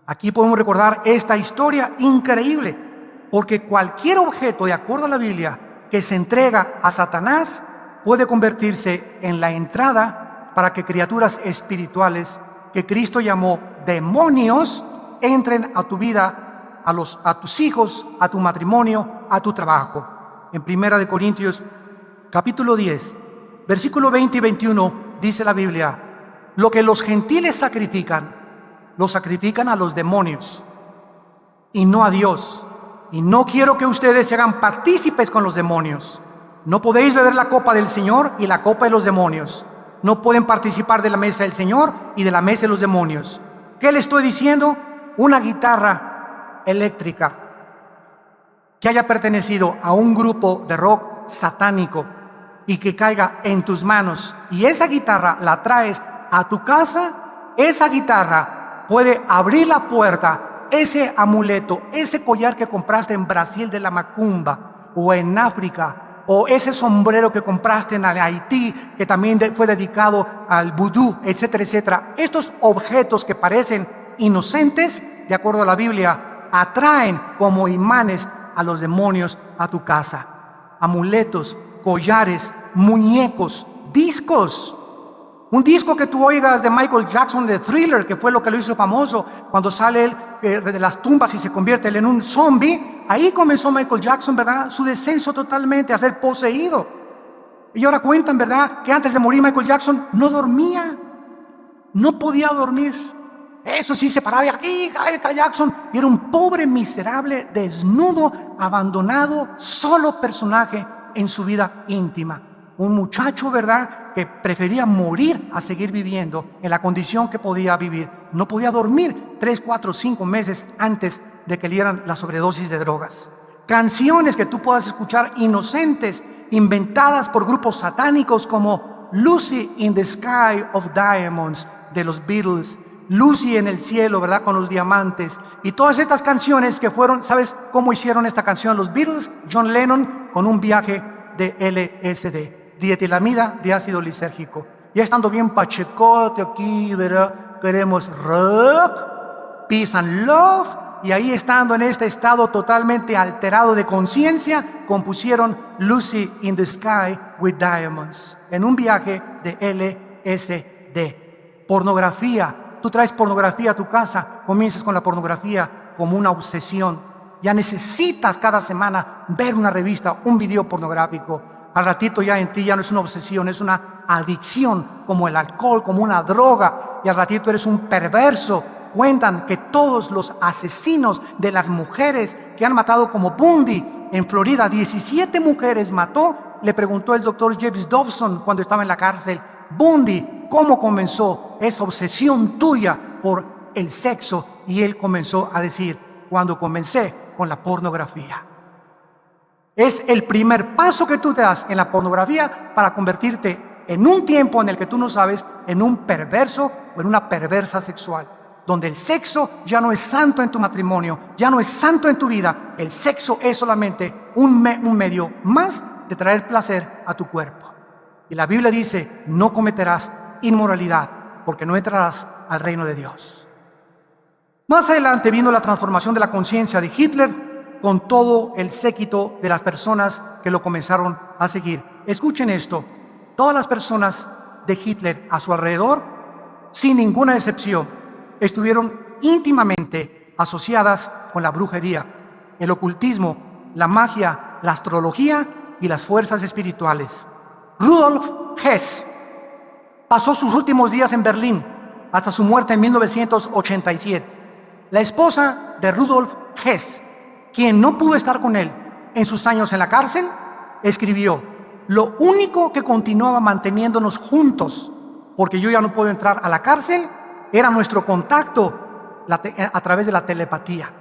Aquí podemos recordar esta historia increíble, porque cualquier objeto, de acuerdo a la Biblia, que se entrega a Satanás puede convertirse en la entrada para que criaturas espirituales que Cristo llamó demonios entren a tu vida, a tus hijos, a tu matrimonio, a tu trabajo. En 1 Corintios capítulo 10, versículo 20 y 21 dice la Biblia: lo que los gentiles sacrifican, lo sacrifican a los demonios y no a Dios. Y no quiero que ustedes se hagan partícipes con los demonios. No podéis beber la copa del Señor y la copa de los demonios. No pueden participar de la mesa del Señor y de la mesa de los demonios. ¿Qué le estoy diciendo? Una guitarra eléctrica que haya pertenecido a un grupo de rock satánico y que caiga en tus manos y esa guitarra la traes a tu casa, esa guitarra puede abrir la puerta, ese amuleto, ese collar que compraste en Brasil de la macumba o en África, o ese sombrero que compraste en Haití que también fue dedicado al vudú, etcétera, etcétera. Estos objetos que parecen inocentes, de acuerdo a la Biblia, atraen como imanes a los demonios a tu casa. Amuletos, collares, muñecos, discos. Un disco que tú oigas de Michael Jackson, de Thriller, que fue lo que lo hizo famoso, cuando sale él de las tumbas y se convierte él en un zombie. Ahí comenzó Michael Jackson, ¿verdad? Su descenso totalmente a ser poseído. Y ahora cuentan, ¿verdad?, que antes de morir Michael Jackson no dormía. No podía dormir. Eso sí, se paraba aquí, Michael Jackson. Y era un pobre, miserable, desnudo, abandonado, solo personaje en su vida íntima. Un muchacho, ¿verdad?, que prefería morir a seguir viviendo en la condición que podía vivir. No podía dormir 3, 4, 5 meses antes de que le dieran la sobredosis de drogas. Canciones que tú puedas escuchar inocentes, inventadas por grupos satánicos como Lucy in the Sky of Diamonds de los Beatles, Lucy en el cielo, ¿verdad?, con los diamantes. Y todas estas canciones que fueron, ¿sabes cómo hicieron esta canción los Beatles? John Lennon con un viaje de LSD. Dietilamida de ácido lisérgico. Ya estando bien pachecote aquí, ¿verdad?, queremos rock, peace and love, y ahí estando en este estado totalmente alterado de conciencia, compusieron Lucy in the Sky with Diamonds, en un viaje de LSD. Pornografía. Tú traes pornografía a tu casa, comienzas con la pornografía como una obsesión. Ya necesitas cada semana ver una revista, un video pornográfico. Al ratito ya en ti ya no es una obsesión, es una adicción, como el alcohol, como una droga. Y al ratito eres un perverso. Cuentan que todos los asesinos de las mujeres que han matado, como Bundy en Florida, 17 mujeres mató. Le preguntó el doctor James Dobson cuando estaba en la cárcel: Bundy, ¿cómo comenzó esa obsesión tuya por el sexo? Y él comenzó a decir: cuando comencé con la pornografía. Es el primer paso que tú te das en la pornografía para convertirte en un tiempo en el que tú no sabes en un perverso o en una perversa sexual, donde el sexo ya no es santo en tu matrimonio, ya no es santo en tu vida. El sexo es solamente un medio más de traer placer a tu cuerpo. Y la Biblia dice: no cometerás inmoralidad, porque no entrarás al reino de Dios. Más adelante vino la transformación de la conciencia de Hitler, con todo el séquito de las personas que lo comenzaron a seguir. Escuchen esto: todas las personas de Hitler a su alrededor, sin ninguna excepción, estuvieron íntimamente asociadas con la brujería, el ocultismo, la magia, la astrología y las fuerzas espirituales. Rudolf Hess pasó sus últimos días en Berlín hasta su muerte en 1987. La esposa de Rudolf Hess, quien no pudo estar con él en sus años en la cárcel, escribió: lo único que continuaba manteniéndonos juntos, porque yo ya no puedo entrar a la cárcel, era nuestro contacto a través de la telepatía.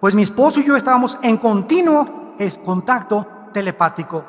Pues mi esposo y yo estábamos en continuo contacto telepático.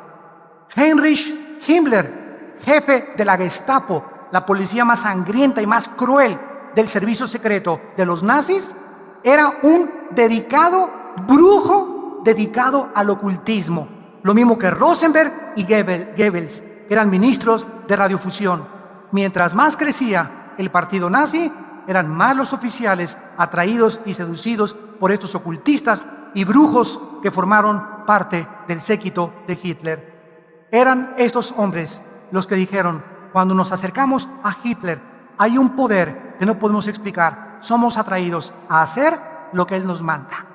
Heinrich Himmler, jefe de la Gestapo, la policía más sangrienta y más cruel del servicio secreto de los nazis, era un dedicado brujo dedicado al ocultismo. Lo mismo que Rosenberg y Goebbels, que eran ministros de radiofusión. Mientras más crecía el partido nazi, eran más los oficiales atraídos y seducidos por estos ocultistas y brujos que formaron parte del séquito de Hitler. Eran estos hombres los que dijeron: cuando nos acercamos a Hitler, hay un poder que no podemos explicar. Somos atraídos a hacer lo que él nos manda.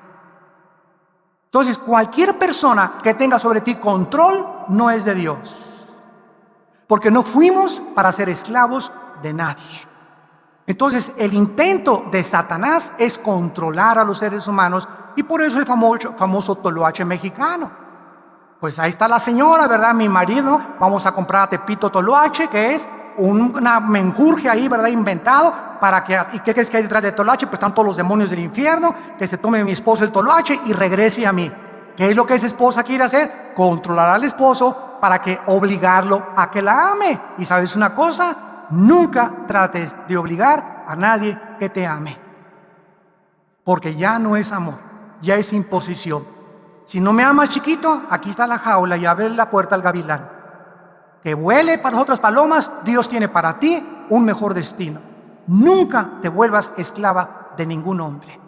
Entonces, cualquier persona que tenga sobre ti control no es de Dios, porque no fuimos para ser esclavos de nadie. Entonces, el intento de Satanás es controlar a los seres humanos, y por eso el famoso toloache mexicano. Pues ahí está la señora, ¿verdad? Mi marido, vamos a comprar a Tepito toloache, que es una menjurje ahí, ¿verdad? Inventado para que... ¿Y qué crees que hay detrás de toloache? Pues están todos los demonios del infierno. Que se tome mi esposo el toloache y regrese a mí. ¿Qué es lo que esa esposa quiere hacer? Controlar al esposo para que obligarlo a que la ame. Y ¿sabes una cosa? Nunca trates de obligar a nadie que te ame, porque ya no es amor, ya es imposición. Si no me amas, chiquito, aquí está la jaula y abre la puerta al gavilán. Que vuele para las otras palomas, Dios tiene para ti un mejor destino. Nunca te vuelvas esclava de ningún hombre.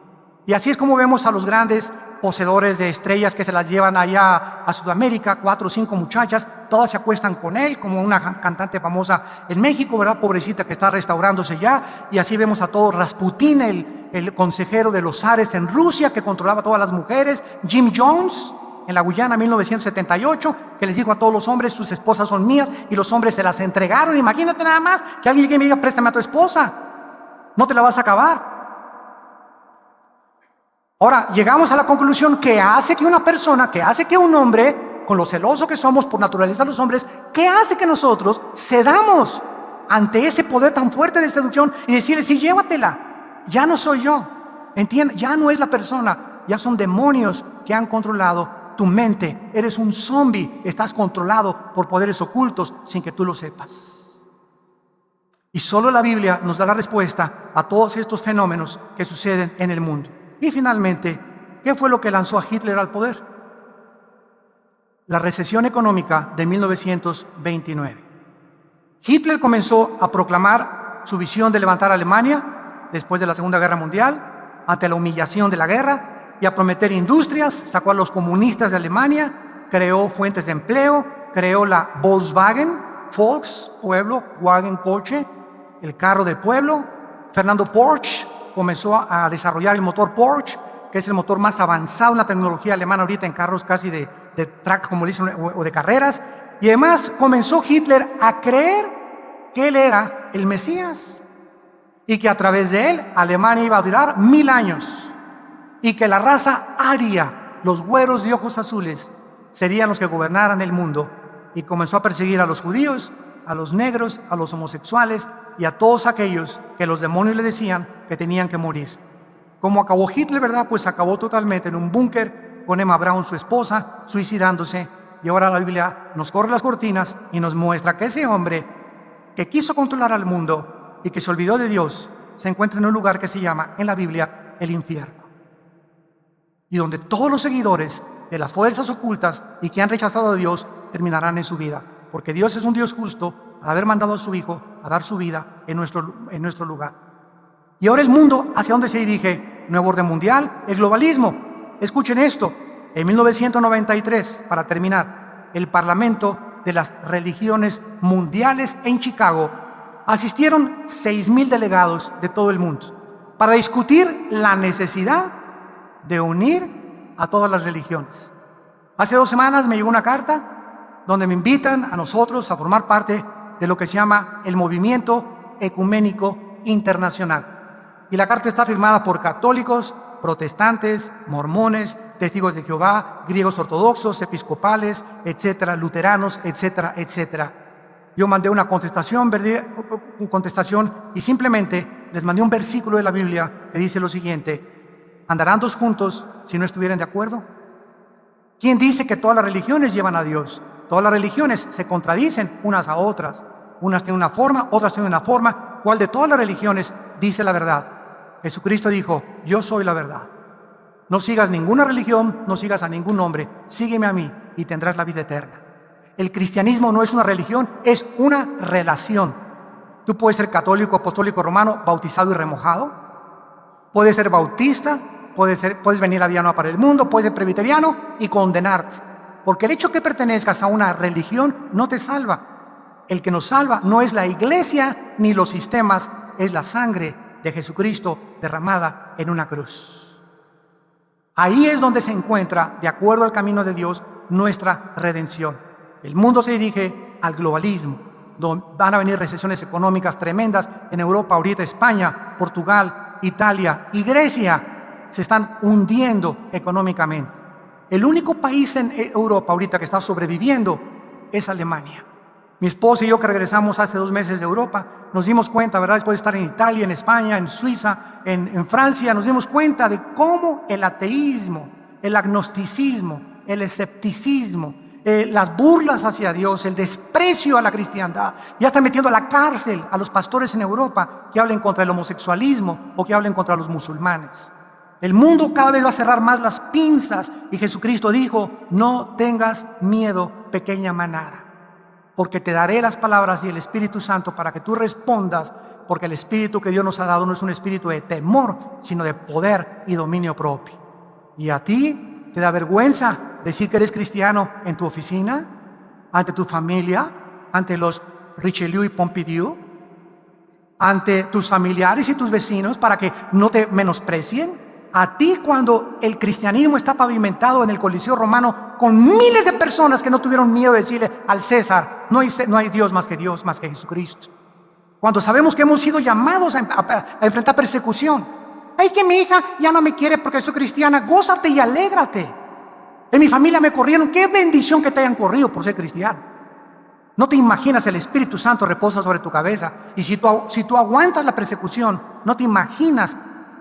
Y así es como vemos a los grandes poseedores de estrellas que se las llevan allá a Sudamérica, 4 o 5 muchachas, todas se acuestan con él, como una cantante famosa en México, ¿verdad? Pobrecita, que está restaurándose ya. Y así vemos a todo Rasputín, el consejero de los zares en Rusia, que controlaba a todas las mujeres. Jim Jones, en la Guyana, 1978, que les dijo a todos los hombres: sus esposas son mías, y los hombres se las entregaron. Imagínate nada más que alguien llegue y me diga: préstame a tu esposa, no te la vas a acabar. Ahora, llegamos a la conclusión: ¿qué hace que una persona, qué hace que un hombre, con lo celoso que somos por naturaleza los hombres, qué hace que nosotros cedamos ante ese poder tan fuerte de seducción y decirle: sí, llévatela, ya no soy yo, entiende, ya no es la persona, ya son demonios que han controlado tu mente, eres un zombie, estás controlado por poderes ocultos sin que tú lo sepas. Y solo la Biblia nos da la respuesta a todos estos fenómenos que suceden en el mundo. Y finalmente, ¿qué fue lo que lanzó a Hitler al poder? La recesión económica de 1929. Hitler comenzó a proclamar su visión de levantar a Alemania después de la Segunda Guerra Mundial, ante la humillación de la guerra, y a prometer industrias. Sacó a los comunistas de Alemania, creó fuentes de empleo, creó la Volkswagen, Volks, pueblo, Wagen, coche, el carro del pueblo. Fernando Porsche comenzó a desarrollar el motor Porsche, que es el motor más avanzado en la tecnología alemana ahorita, en carros casi de track, como dicen, o de carreras. Y además comenzó Hitler a creer que él era el Mesías y que a través de él Alemania iba a durar 1000 años y que la raza aria, los güeros de ojos azules, serían los que gobernaran el mundo. Y comenzó a perseguir a los judíos, a los negros, a los homosexuales y a todos aquellos que los demonios le decían que tenían que morir. ¿Cómo acabó Hitler, verdad? Pues acabó totalmente en un búnker con Emma Braun, su esposa, suicidándose. Y ahora la Biblia nos corre las cortinas y nos muestra que ese hombre que quiso controlar al mundo y que se olvidó de Dios, se encuentra en un lugar que se llama en la Biblia el infierno, y donde todos los seguidores de las fuerzas ocultas y que han rechazado a Dios terminarán en su vida, porque Dios es un Dios justo al haber mandado a su Hijo a dar su vida en nuestro lugar. Y ahora el mundo, ¿hacia dónde se dirige? Nuevo orden mundial, el globalismo. Escuchen esto: en 1993, para terminar, el Parlamento de las Religiones Mundiales en Chicago asistieron 6,000 delegados de todo el mundo para discutir la necesidad de unir a todas las religiones. Hace 2 semanas me llegó una carta donde me invitan a nosotros a formar parte de lo que se llama el Movimiento Ecuménico internacional. Y la carta está firmada por católicos, protestantes, mormones, testigos de Jehová, griegos ortodoxos, episcopales, etcétera, luteranos, etcétera, etcétera. Yo mandé una contestación y simplemente les mandé un versículo de la Biblia que dice lo siguiente: ¿andarán dos juntos si no estuvieran de acuerdo? ¿Quién dice que todas las religiones llevan a Dios? Todas las religiones se contradicen unas a otras. Unas tienen una forma, otras tienen una forma. ¿Cuál de todas las religiones dice la verdad? Jesucristo dijo: yo soy la verdad. No sigas ninguna religión, no sigas a ningún hombre. Sígueme a mí y tendrás la vida eterna. El cristianismo no es una religión, es una relación. Tú puedes ser católico, apostólico, romano, bautizado y remojado. Puedes ser bautista, puedes venir a Villanueva para el mundo, puedes ser presbiteriano y condenarte. Porque el hecho que pertenezcas a una religión no te salva. El que nos salva no es la iglesia ni los sistemas, es la sangre de Jesucristo derramada en una cruz. Ahí es donde se encuentra, de acuerdo al camino de Dios, nuestra redención. El mundo se dirige al globalismo, donde van a venir recesiones económicas tremendas en Europa. Ahorita España, Portugal, Italia y Grecia se están hundiendo económicamente. El único país en Europa ahorita que está sobreviviendo es Alemania. Mi esposa y yo, que regresamos hace 2 meses de Europa, nos dimos cuenta, ¿verdad? Después de estar en Italia, en España, en Suiza, en Francia, nos dimos cuenta de cómo el ateísmo, el agnosticismo, el escepticismo, las burlas hacia Dios, el desprecio a la cristiandad, ya están metiendo a la cárcel a los pastores en Europa que hablen contra el homosexualismo o que hablen contra los musulmanes. El mundo cada vez va a cerrar más las pinzas, y Jesucristo dijo: no tengas miedo, pequeña manada, porque te daré las palabras y el Espíritu Santo para que tú respondas, porque el Espíritu que Dios nos ha dado no es un espíritu de temor, sino de poder y dominio propio. ¿Y a ti te da vergüenza decir que eres cristiano en tu oficina, ante tu familia, ante los Richelieu y Pompidou, ante tus familiares y tus vecinos, para que no te menosprecien? A ti, cuando el cristianismo está pavimentado en el Coliseo Romano con miles de personas que no tuvieron miedo de decirle al César: no hay Dios, más que Jesucristo. Cuando sabemos que hemos sido llamados a enfrentar persecución. Ay, que mi hija ya no me quiere porque soy cristiana. Gózate y alégrate. En mi familia me corrieron. Qué bendición que te hayan corrido por ser cristiano. No te imaginas, el Espíritu Santo reposa sobre tu cabeza. Y si tú aguantas la persecución, no te imaginas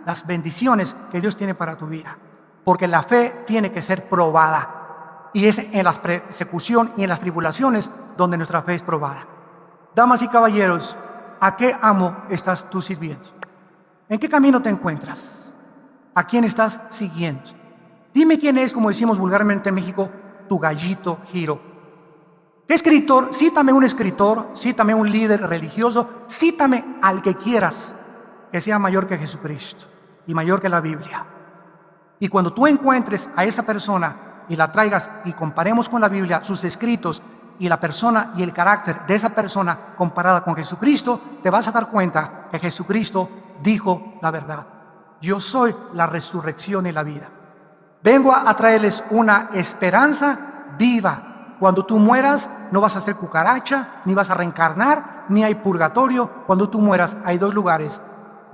las bendiciones que Dios tiene para tu vida. Porque la fe tiene que ser probada. Y es en la persecución y en las tribulaciones donde nuestra fe es probada. Damas y caballeros, ¿a qué amo estás tú sirviendo? ¿En qué camino te encuentras? ¿A quién estás siguiendo? Dime quién es, como decimos vulgarmente en México, tu gallito giro. ¿Qué escritor? Cítame un escritor, cítame un líder religioso, cítame al que quieras que sea mayor que Jesucristo y mayor que la Biblia. Y cuando tú encuentres a esa persona y la traigas y comparemos con la Biblia sus escritos y la persona y el carácter de esa persona comparada con Jesucristo, te vas a dar cuenta que Jesucristo dijo la verdad: yo soy la resurrección y la vida. Vengo a traerles una esperanza viva. Cuando tú mueras, no vas a ser cucaracha, ni vas a reencarnar, ni hay purgatorio. Cuando tú mueras, hay 2 lugares: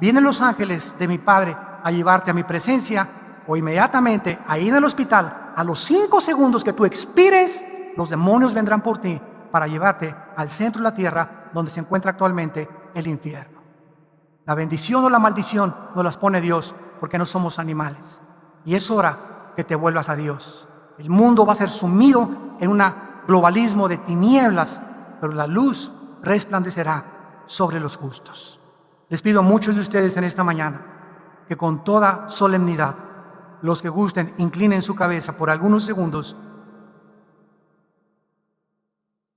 vienen los ángeles de mi Padre a llevarte a mi presencia, o inmediatamente ahí en el hospital, a los 5 segundos que tú expires, los demonios vendrán por ti para llevarte al centro de la tierra, donde se encuentra actualmente el infierno. La bendición o la maldición nos las pone Dios, porque no somos animales. Y es hora que te vuelvas a Dios. El mundo va a ser sumido en un globalismo de tinieblas, pero la luz resplandecerá sobre los justos. Les pido a muchos de ustedes en esta mañana que con toda solemnidad, los que gusten, inclinen su cabeza por algunos segundos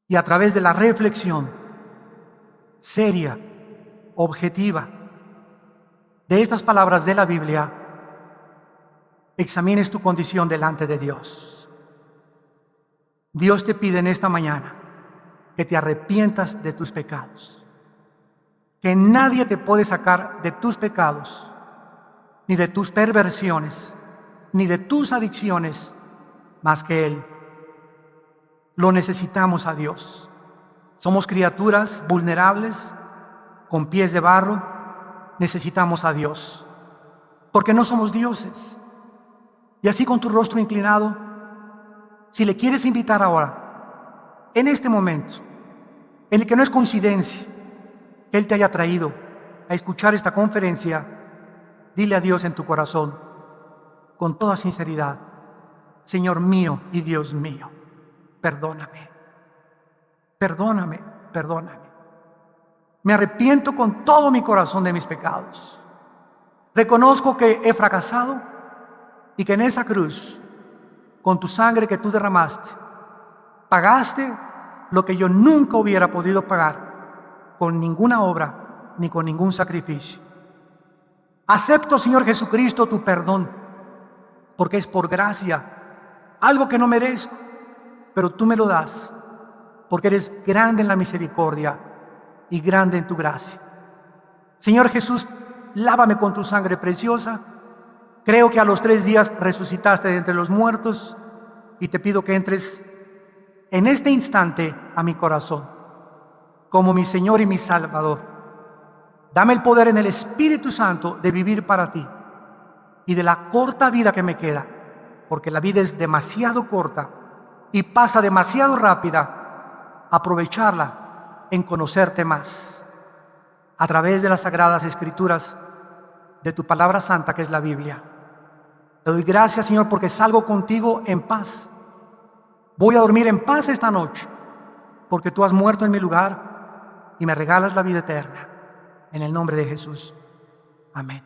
y a través de la reflexión seria, objetiva, de estas palabras de la Biblia, examines tu condición delante de Dios. Dios te pide en esta mañana que te arrepientas de tus pecados. Que nadie te puede sacar de tus pecados, ni de tus perversiones, ni de tus adicciones, más que Él. Lo necesitamos a Dios. Somos criaturas vulnerables, con pies de barro, necesitamos a Dios, porque no somos dioses. Y así con tu rostro inclinado, si le quieres invitar ahora, en este momento, en el que no es coincidencia que Él te haya traído a escuchar esta conferencia, dile a Dios en tu corazón, con toda sinceridad: Señor mío y Dios mío, perdóname, perdóname, perdóname. Me arrepiento con todo mi corazón de mis pecados. Reconozco que he fracasado y que en esa cruz, con tu sangre que tú derramaste, pagaste lo que yo nunca hubiera podido pagar con ninguna obra ni con ningún sacrificio. Acepto, Señor Jesucristo, tu perdón, porque es por gracia, algo que no merezco, pero tú me lo das, porque eres grande en la misericordia y grande en tu gracia. Señor Jesús, lávame con tu sangre preciosa. Creo que a los 3 días resucitaste de entre los muertos y te pido que entres en este instante a mi corazón como mi Señor y mi Salvador. Dame el poder en el Espíritu Santo de vivir para ti y de la corta vida que me queda, porque la vida es demasiado corta y pasa demasiado rápida, aprovecharla en conocerte más a través de las sagradas escrituras de tu palabra santa, que es la Biblia. Te doy gracias, Señor, porque salgo contigo en paz. Voy a dormir en paz esta noche, porque tú has muerto en mi lugar y me regalas la vida eterna. En el nombre de Jesús. Amén.